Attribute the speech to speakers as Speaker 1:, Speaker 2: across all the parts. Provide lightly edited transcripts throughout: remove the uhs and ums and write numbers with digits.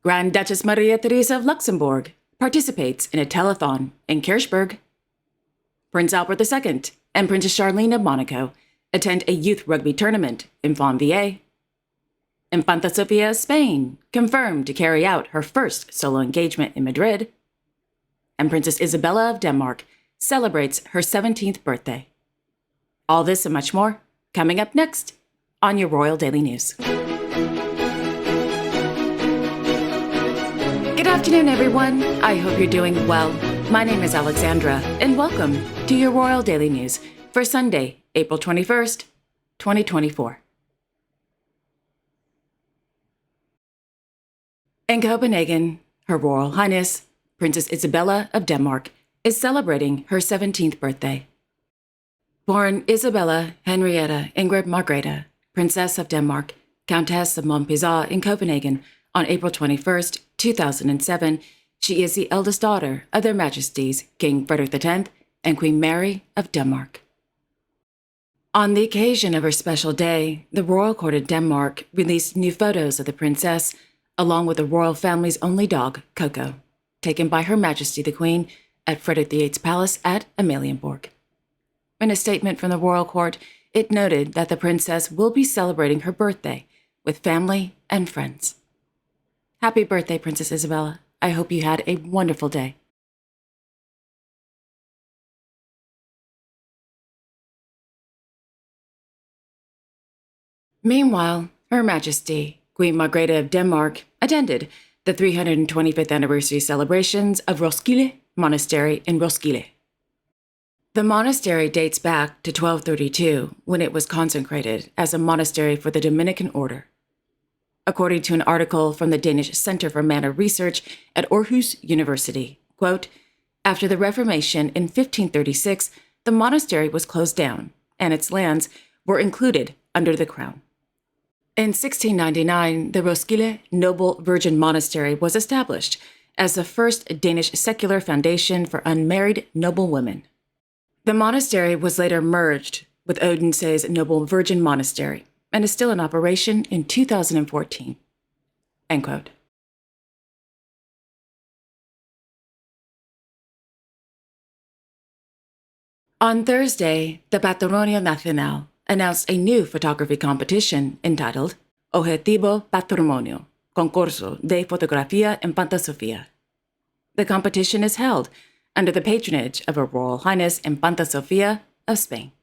Speaker 1: Grand Duchess Maria Theresa of Luxembourg participates in a telethon in Kirchberg. Prince Albert II and Princess Charlene of Monaco attend a youth rugby tournament in Fontvieille. Infanta Sofia of Spain confirmed to carry out her first solo engagement in Madrid. And Princess Isabella of Denmark celebrates her 17th birthday. All this and much more coming up next on your Royal Daily News. Good afternoon, everyone. I hope you're doing well. My name is Alexandra, and welcome to your Royal Daily News for Sunday, April 21st, 2024. In Copenhagen, Her Royal Highness, Princess Isabella of Denmark, is celebrating her 17th birthday. Born Isabella Henrietta Ingrid Margrethe, Princess of Denmark, Countess of Montpezat in Copenhagen on April 21st, 2007, she is the eldest daughter of their Majesties King Frederik X and Queen Mary of Denmark. On the occasion of her special day, the Royal Court of Denmark released new photos of the princess, along with the royal family's only dog, Coco, taken by Her Majesty the Queen at Frederick VIII's palace at Amalienborg. In a statement from the Royal Court, it noted that the princess will be celebrating her birthday with family and friends. Happy birthday, Princess Isabella. I hope you had a wonderful day. Meanwhile, Her Majesty, Queen Margrethe of Denmark, attended the 325th anniversary celebrations of Roskilde Monastery in Roskilde. The monastery dates back to 1232, when it was consecrated as a monastery for the Dominican order. According to an article from the Danish Center for Manor Research at Aarhus University, quote, after the Reformation in 1536, the monastery was closed down, and its lands were included under the crown. In 1699, the Roskilde Noble Virgin Monastery was established as the first Danish secular foundation for unmarried noble women. The monastery was later merged with Odense's Noble Virgin Monastery and is still in operation in 2014. End quote. On Thursday, the Patrimonio Nacional announced a new photography competition entitled Objetivo Patrimonio, Concurso de Fotografía Infanta Sofía. The competition is held under the patronage of Her Royal Highness Infanta Sofia of Spain.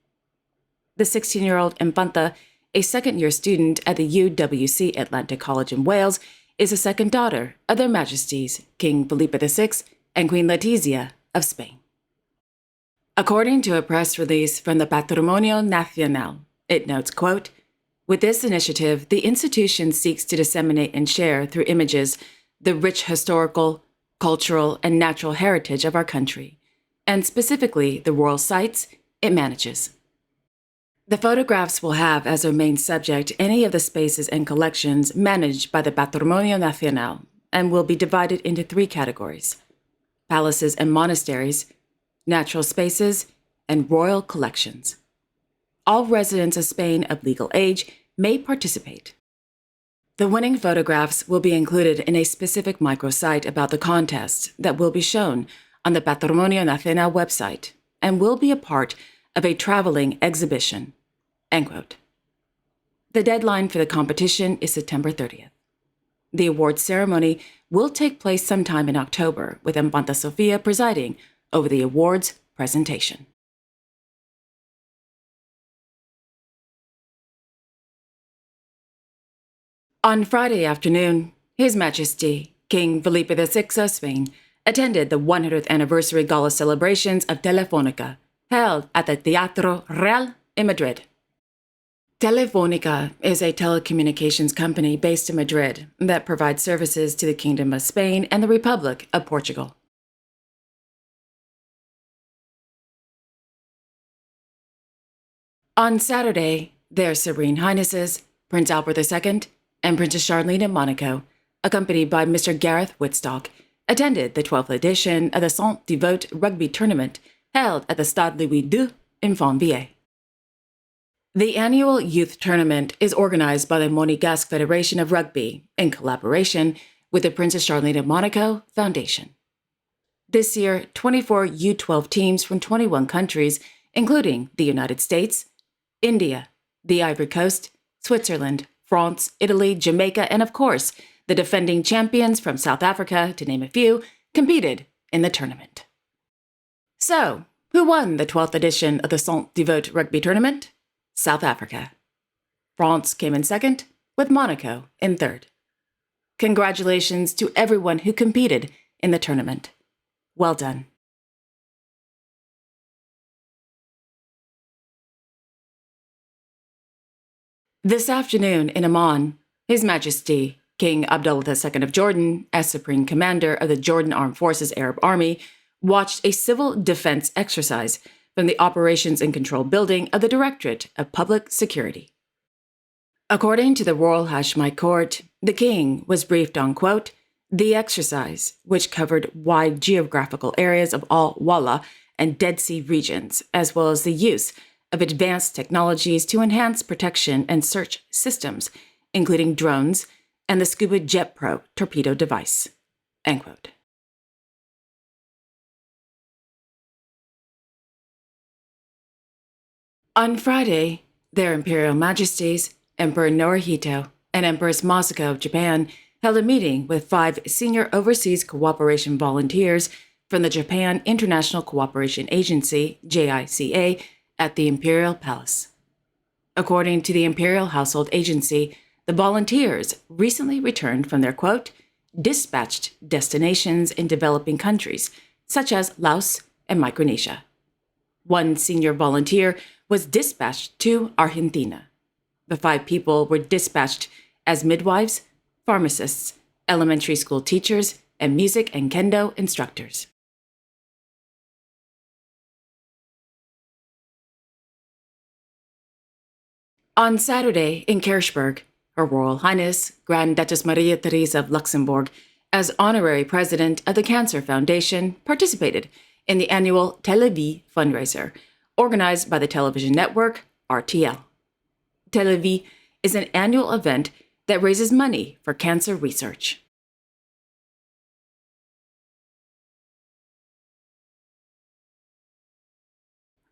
Speaker 1: The 16-year-old Infanta, a second-year student at the UWC Atlantic College in Wales, is the second daughter of their Majesties King Felipe VI and Queen Letizia of Spain. According to a press release from the Patrimonio Nacional, it notes, quote, with this initiative, the institution seeks to disseminate and share through images the rich historical, cultural, and natural heritage of our country, and specifically the royal sites it manages. The photographs will have as their main subject any of the spaces and collections managed by the Patrimonio Nacional and will be divided into three categories: palaces and monasteries, natural spaces, and royal collections. All residents of Spain of legal age may participate. The winning photographs will be included in a specific microsite about the contest that will be shown on the Patrimonio Nacional website and will be a part of a traveling exhibition. End quote. The deadline for the competition is September 30th. The awards ceremony will take place sometime in October, with Infanta Sofia presiding over the awards presentation. On Friday afternoon, His Majesty King Felipe VI of Spain attended the 100th anniversary gala celebrations of Telefónica, held at the Teatro Real in Madrid. Telefónica is a telecommunications company based in Madrid that provides services to the Kingdom of Spain and the Republic of Portugal. On Saturday, their Serene Highnesses, Prince Albert II and Princess Charlene of Monaco, accompanied by Mr. Gareth Whitstock, attended the 12th edition of the Saint Devote Rugby Tournament held at the Stade Louis II in Fontvieille. The annual youth tournament is organized by the Monégasque Federation of Rugby in collaboration with the Princess Charlene of Monaco Foundation. This year, 24 U-12 teams from 21 countries, including the United States, India, the Ivory Coast, Switzerland, France, Italy, Jamaica, and of course, the defending champions from South Africa, to name a few, competed in the tournament. So, who won the 12th edition of the Saint Devote Rugby Tournament? South Africa. France came in second, with Monaco in third. Congratulations to everyone who competed in the tournament. Well done. This afternoon in Amman, His Majesty, King Abdullah II of Jordan, as Supreme Commander of the Jordan Armed Forces Arab Army, watched a civil defense exercise from the Operations and Control Building of the Directorate of Public Security. According to the Royal Hashemite Court, the king was briefed on, quote, the exercise, which covered wide geographical areas of all Walla and Dead Sea regions, as well as the use of advanced technologies to enhance protection and search systems, including drones and the Scuba Jet Pro torpedo device. End quote. On Friday, their Imperial Majesties, Emperor Naruhito and Empress Masako of Japan, held a meeting with 5 senior overseas cooperation volunteers from the Japan International Cooperation Agency, JICA, at the Imperial Palace. According to the Imperial Household Agency, the volunteers recently returned from their, quote, dispatched destinations in developing countries, such as Laos and Micronesia. One senior volunteer was dispatched to Argentina. The 5 people were dispatched as midwives, pharmacists, elementary school teachers, and music and kendo instructors. On Saturday in Kirchberg, Her Royal Highness Grand Duchess Maria Theresa of Luxembourg, as honorary president of the Cancer Foundation, participated in the annual Télé-Vie fundraiser, organized by the television network RTL. Télé-Vie is an annual event that raises money for cancer research.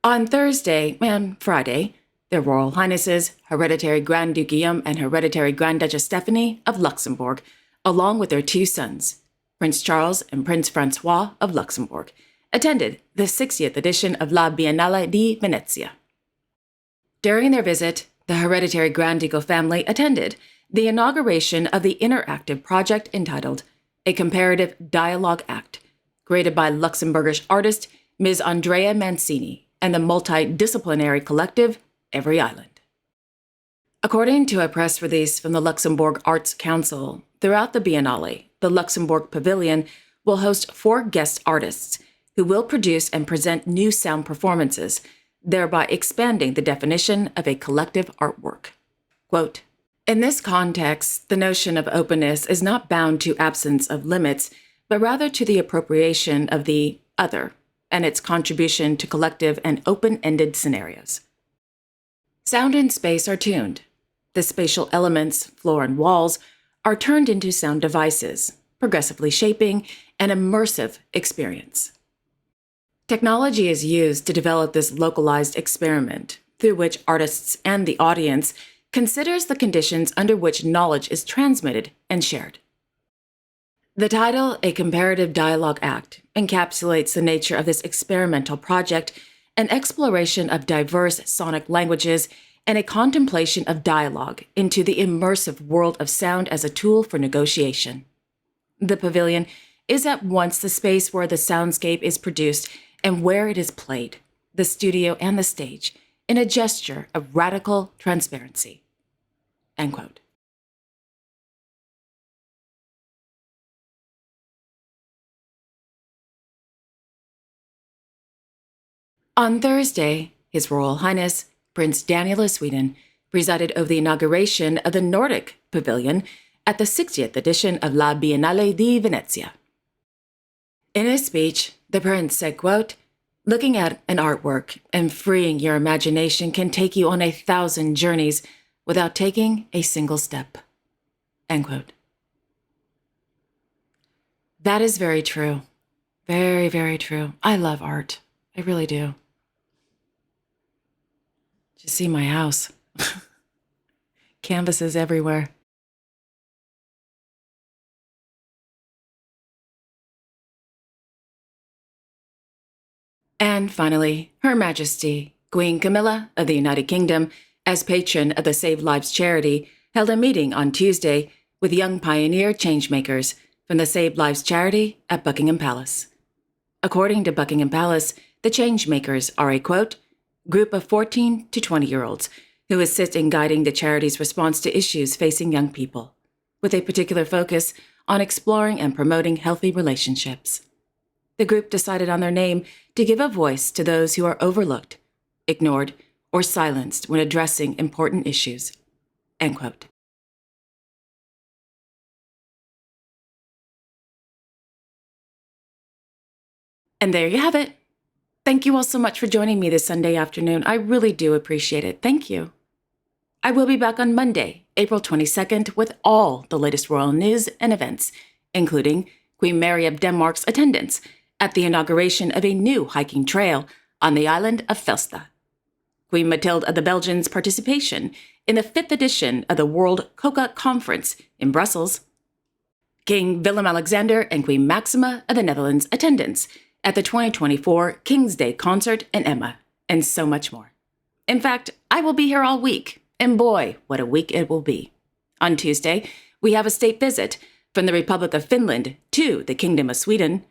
Speaker 1: On Thursday and Friday, their Royal Highnesses, Hereditary Grand Duke Guillaume and Hereditary Grand Duchess Stephanie of Luxembourg, along with their 2 sons, Prince Charles and Prince Francois of Luxembourg, attended the 60th edition of La Biennale di Venezia. During their visit, the Hereditary Grand Ducal family attended the inauguration of the interactive project entitled A Comparative Dialogue Act, created by Luxembourgish artist Ms. Andrea Mancini and the multidisciplinary collective Every Island. According to a press release from the Luxembourg Arts Council, throughout the Biennale, the Luxembourg Pavilion will host 4 guest artists who will produce and present new sound performances, thereby expanding the definition of a collective artwork. Quote, in this context, the notion of openness is not bound to absence of limits, but rather to the appropriation of the other and its contribution to collective and open-ended scenarios. Sound and space are tuned. The spatial elements, floor and walls, are turned into sound devices, progressively shaping an immersive experience. Technology is used to develop this localized experiment, through which artists and the audience considers the conditions under which knowledge is transmitted and shared. The title, A Comparative Dialogue Act, encapsulates the nature of this experimental project, an exploration of diverse sonic languages, and a contemplation of dialogue into the immersive world of sound as a tool for negotiation. The pavilion is at once the space where the soundscape is produced and where it is played, the studio and the stage, in a gesture of radical transparency. End quote. On Thursday, His Royal Highness Prince Daniel of Sweden presided over the inauguration of the Nordic Pavilion at the 60th edition of La Biennale di Venezia. In his speech, the prince said, quote, looking at an artwork and freeing your imagination can take you on 1,000 journeys without taking a single step. End quote. That is very true. Very, very true. I love art. I really do. Just see my house. Canvases everywhere. And finally, Her Majesty, Queen Camilla of the United Kingdom, as patron of the Save Lives charity, held a meeting on Tuesday with young pioneer changemakers from the Save Lives charity at Buckingham Palace. According to Buckingham Palace, the changemakers are a, quote, group of 14 to 20-year-olds who assist in guiding the charity's response to issues facing young people, with a particular focus on exploring and promoting healthy relationships. The group decided on their name to give a voice to those who are overlooked, ignored, or silenced when addressing important issues, end quote. And there you have it. Thank you all so much for joining me this Sunday afternoon. I really do appreciate it. Thank you. I will be back on Monday, April 22nd, with all the latest royal news and events, including Queen Mary of Denmark's attendance at the inauguration of a new hiking trail on the island of Felsta, Queen Mathilde of the Belgians' participation in the 5th edition of the World Coca Conference in Brussels, King Willem-Alexander and Queen Maxima of the Netherlands' attendance at the 2024 King's Day concert in Emma, and so much more. In fact, I will be here all week, and boy, what a week it will be. On Tuesday, we have a state visit from the Republic of Finland to the Kingdom of Sweden,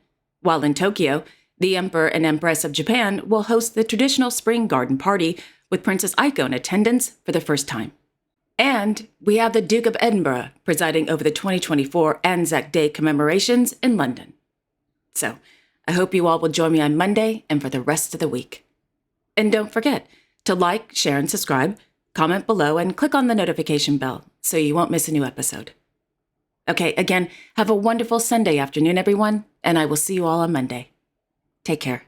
Speaker 1: while in Tokyo, the Emperor and Empress of Japan will host the traditional spring garden party with Princess Aiko in attendance for the first time. And we have the Duke of Edinburgh presiding over the 2024 Anzac Day commemorations in London. So, I hope you all will join me on Monday and for the rest of the week. And don't forget to like, share, and subscribe, comment below, and click on the notification bell so you won't miss a new episode. Okay, again, have a wonderful Sunday afternoon, everyone, and I will see you all on Monday. Take care.